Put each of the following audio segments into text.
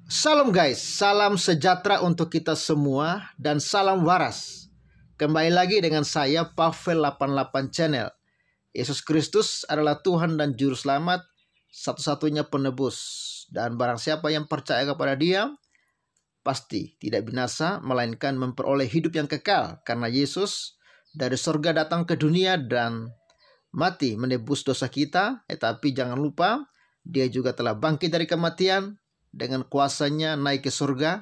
Salam guys, salam sejahtera untuk kita semua dan salam waras. Kembali lagi dengan saya Pavel 88 Channel. Yesus Kristus adalah Tuhan dan Juru Selamat, satu-satunya penebus. Dan barang siapa yang percaya kepada Dia, pasti tidak binasa, melainkan memperoleh hidup yang kekal. Karena Yesus dari surga datang ke dunia dan mati menebus dosa kita. Tetapi jangan lupa, Dia juga telah bangkit dari kematian, dengan kuasanya naik ke surga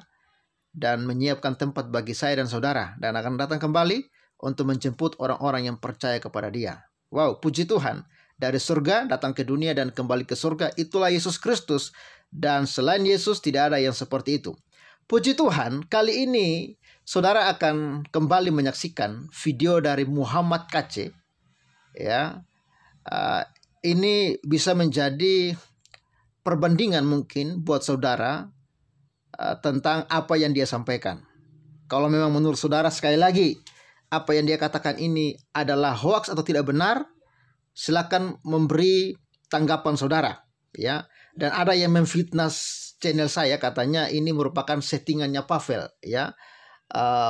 dan menyiapkan tempat bagi saya dan saudara, dan akan datang kembali untuk menjemput orang-orang yang percaya kepada Dia. Wow, puji Tuhan, dari surga datang ke dunia dan kembali ke surga, itulah Yesus Kristus, dan selain Yesus tidak ada yang seperti itu. Puji Tuhan, kali ini saudara akan kembali menyaksikan video dari Muhammad KC. Ya, ini bisa menjadi perbandingan mungkin buat saudara tentang apa yang dia sampaikan. Kalau memang menurut saudara, sekali lagi, apa yang dia katakan ini adalah hoax atau tidak benar, silakan memberi tanggapan saudara, ya. Dan ada yang memfitnah channel saya, katanya ini merupakan settingannya Pavel, ya.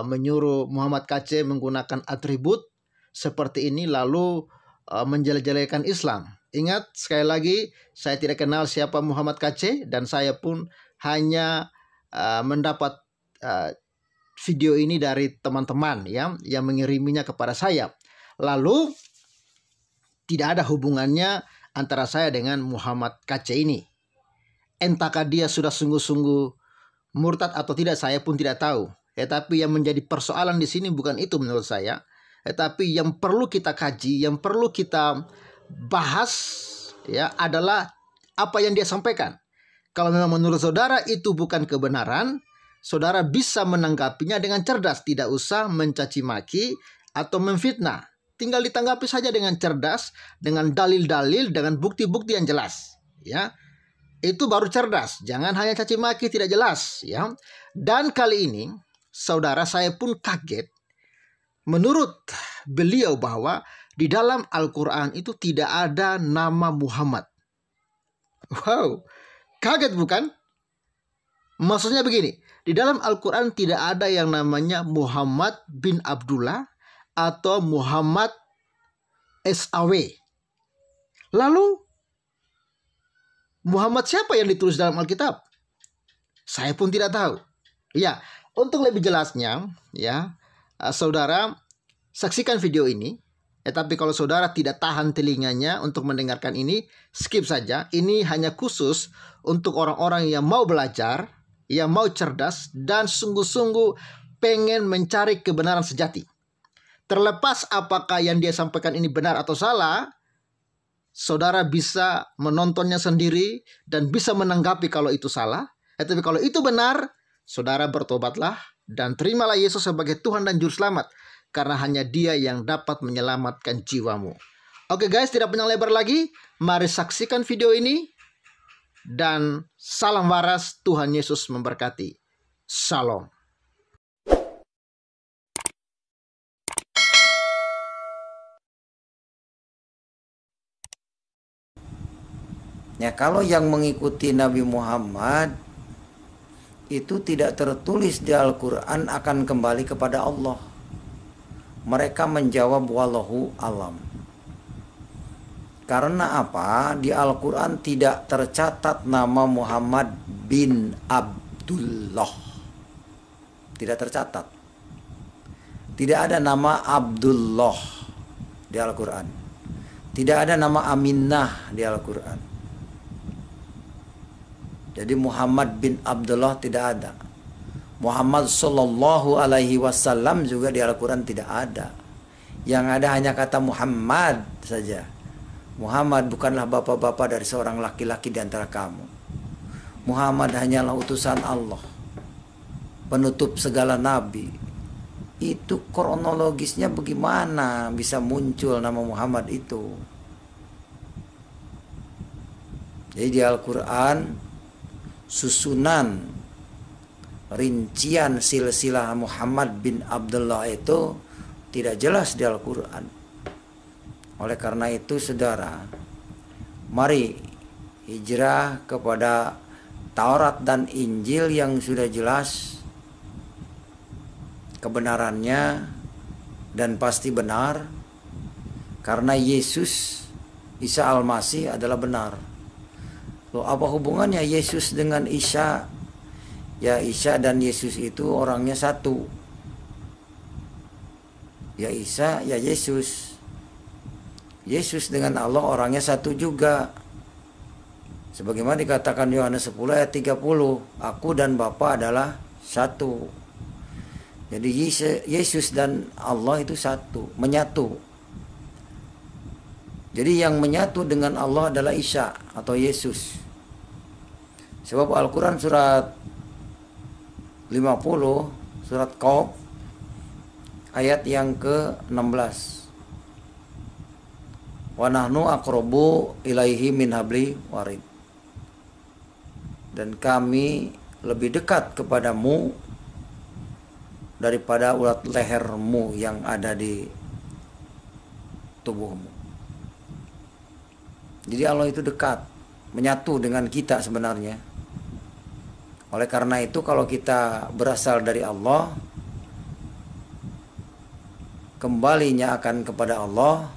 Menyuruh Muhammad KC menggunakan atribut seperti ini lalu menjelek-jelekan Islam. Ingat, sekali lagi, saya tidak kenal siapa Muhammad KC, dan saya pun hanya mendapat video ini dari teman-teman yang mengiriminya kepada saya. Lalu tidak ada hubungannya antara saya dengan Muhammad KC ini. Entahkah dia sudah sungguh-sungguh murtad atau tidak, saya pun tidak tahu. Tetapi yang menjadi persoalan di sini bukan itu menurut saya. Tetapi yang perlu kita kaji, yang perlu kita bahas, ya, adalah apa yang dia sampaikan. Kalau memang menurut saudara itu bukan kebenaran, saudara bisa menanggapinya dengan cerdas, tidak usah mencaci maki atau memfitnah. Tinggal ditanggapi saja dengan cerdas, dengan dalil-dalil, dengan bukti-bukti yang jelas, ya. Itu baru cerdas, jangan hanya caci maki tidak jelas, ya. Dan kali ini saudara, saya pun kaget menurut beliau bahwa di dalam Al-Quran itu tidak ada nama Muhammad. Wow, kaget bukan? Maksudnya begini, di dalam Al-Quran tidak ada yang namanya Muhammad bin Abdullah atau Muhammad SAW. Lalu, Muhammad siapa yang ditulis dalam Alkitab? Saya pun tidak tahu. Ya, untuk lebih jelasnya, ya, saudara saksikan video ini. Tapi kalau saudara tidak tahan telinganya untuk mendengarkan ini, skip saja. Ini hanya khusus untuk orang-orang yang mau belajar, yang mau cerdas, dan sungguh-sungguh pengen mencari kebenaran sejati. Terlepas apakah yang dia sampaikan ini benar atau salah, saudara bisa menontonnya sendiri dan bisa menanggapi kalau itu salah. Tapi kalau itu benar, saudara bertobatlah dan terimalah Yesus sebagai Tuhan dan Juru Selamat. Karena hanya Dia yang dapat menyelamatkan jiwamu. Oke guys, tidak panjang lebar lagi. Mari saksikan video ini. Dan salam waras, Tuhan Yesus memberkati. Shalom. Ya, kalau yang mengikuti Nabi Muhammad itu tidak tertulis di Al-Quran akan kembali kepada Allah. Mereka menjawab wallahu alam. Karena apa? Di Al-Quran tidak tercatat nama Muhammad bin Abdullah. Tidak tercatat. Tidak ada nama Abdullah di Al-Quran. Tidak ada nama Aminah di Al-Quran. Jadi Muhammad bin Abdullah tidak ada. Muhammad sallallahu alaihi wasallam juga di Al-Quran tidak ada. Yang ada hanya kata Muhammad saja. Muhammad bukanlah bapak-bapak dari seorang laki-laki di antara kamu. Muhammad hanyalah utusan Allah, penutup segala nabi. Itu kronologisnya bagaimana bisa muncul nama Muhammad itu? Jadi di Al-Quran susunan rincian silsilah Muhammad bin Abdullah itu tidak jelas di Al-Quran. Oleh karena itu saudara, mari hijrah kepada Taurat dan Injil yang sudah jelas kebenarannya dan pasti benar, karena Yesus Isa Al-Masih adalah benar. Loh, apa hubungannya Yesus dengan Isa? Ya, Isa dan Yesus itu orangnya satu. Ya Isa, ya Yesus. Yesus dengan Allah orangnya satu juga. Sebagaimana dikatakan Yohanes 10 ayat 30, aku dan Bapa adalah satu. Jadi Yesus dan Allah itu satu, menyatu. Jadi yang menyatu dengan Allah adalah Isa atau Yesus. Sebab Al-Quran surat 50, surat Qaf, ayat yang ke-16. Wa nahnu aqrabu ilaihi min habli warid. Dan kami lebih dekat kepadamu daripada urat lehermu yang ada di tubuhmu. Jadi Allah itu dekat, menyatu dengan kita sebenarnya. Oleh karena itu kalau kita berasal dari Allah, kembalinya akan kepada Allah,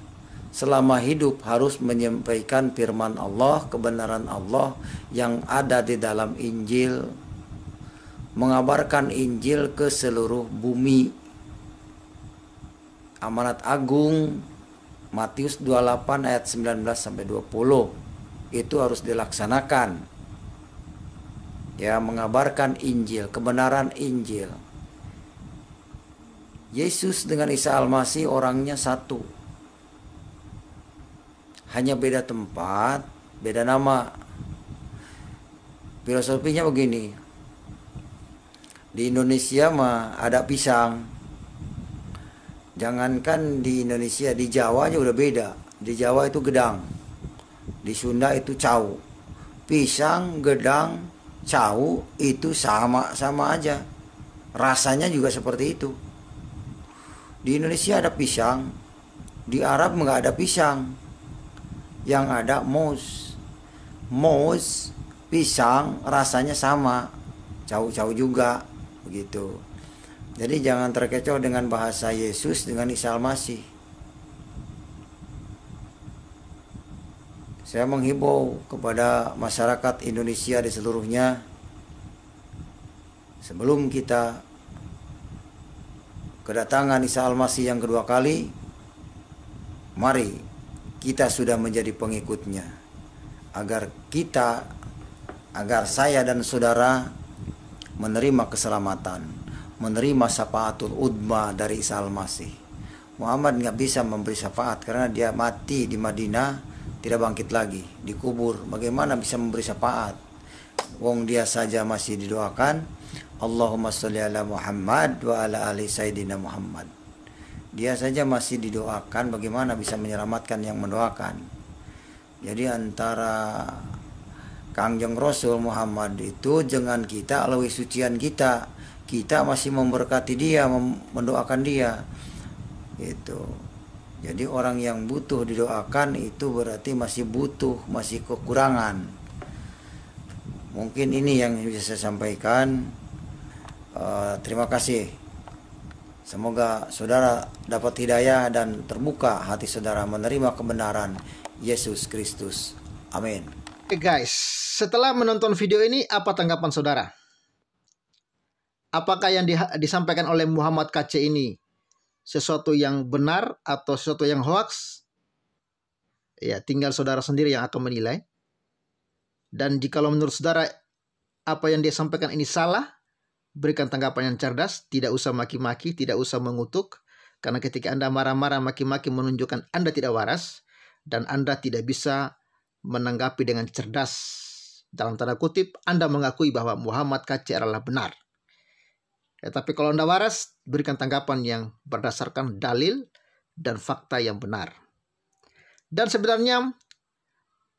selama hidup harus menyampaikan firman Allah, kebenaran Allah yang ada di dalam Injil, mengabarkan Injil ke seluruh bumi. Amanat agung Matius 28 ayat 19 sampai 20 itu harus dilaksanakan. Ya, mengabarkan Injil, kebenaran Injil. Yesus dengan Isa Al-Masih orangnya satu. Hanya beda tempat, beda nama. Filosofinya begini. Di Indonesia mah ada pisang. Jangankan di Indonesia, di Jawa aja udah beda. Di Jawa itu gedang, di Sunda itu cau. Pisang, gedang, cau itu sama-sama aja. Rasanya juga seperti itu. Di Indonesia ada pisang, di Arab nggak ada pisang. Yang ada mouse. Mouse, pisang, rasanya sama. Cau-cau juga, begitu. Jadi jangan terkecoh dengan bahasa Yesus dengan Isa Al-Masih. Saya menghimbau kepada masyarakat Indonesia di seluruhnya, sebelum kita kedatangan Isa Al-Masih yang kedua kali, mari kita sudah menjadi pengikutnya, agar saya dan saudara menerima keselamatan, menerima syafaatul udma dari Isa Al-Masih. Muhammad nggak bisa memberi syafaat karena dia mati di Madinah, tidak bangkit lagi, dikubur. Bagaimana bisa memberi syafaat? Wong dia saja masih didoakan, Allahumma sholli ala Muhammad wa ala ali Sayyidina Muhammad. Dia saja masih didoakan, bagaimana bisa menyelamatkan yang mendoakan? Jadi antara Kangjeng Rasul Muhammad itu dengan kita, alwi sucian kita masih memberkati dia, mendoakan dia. Itu. Jadi orang yang butuh didoakan itu berarti masih butuh, masih kekurangan. Mungkin ini yang bisa saya sampaikan. Terima kasih. Semoga saudara dapat hidayah dan terbuka hati saudara menerima kebenaran Yesus Kristus. Amin. Oke guys, setelah menonton video ini, apa tanggapan saudara? Apakah yang disampaikan oleh Muhammad KC ini sesuatu yang benar atau sesuatu yang hoax? Ya, tinggal saudara sendiri yang akan menilai. Dan jikalau menurut saudara apa yang dia sampaikan ini salah, berikan tanggapan yang cerdas, tidak usah maki-maki, tidak usah mengutuk. Karena ketika Anda marah-marah, maki-maki menunjukkan Anda tidak waras dan Anda tidak bisa menanggapi dengan cerdas. Dalam tanda kutip, Anda mengakui bahwa Muhammad KC adalah benar. Ya, tapi kalau Anda waras, berikan tanggapan yang berdasarkan dalil dan fakta yang benar. Dan sebenarnya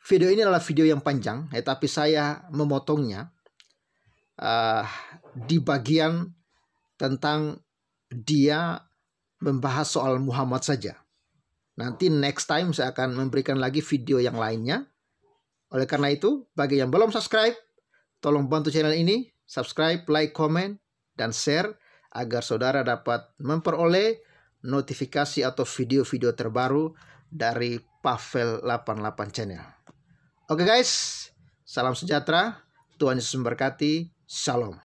video ini adalah video yang panjang, tapi saya memotongnya di bagian tentang dia membahas soal Muhammad saja. Nanti next time saya akan memberikan lagi video yang lainnya. Oleh karena itu, bagi yang belum subscribe, Tolong bantu channel ini, subscribe, like, komen, dan share agar saudara dapat memperoleh notifikasi atau video-video terbaru dari Pavel 88 Channel. Oke guys, salam sejahtera, Tuhan Yesus memberkati, Shalom.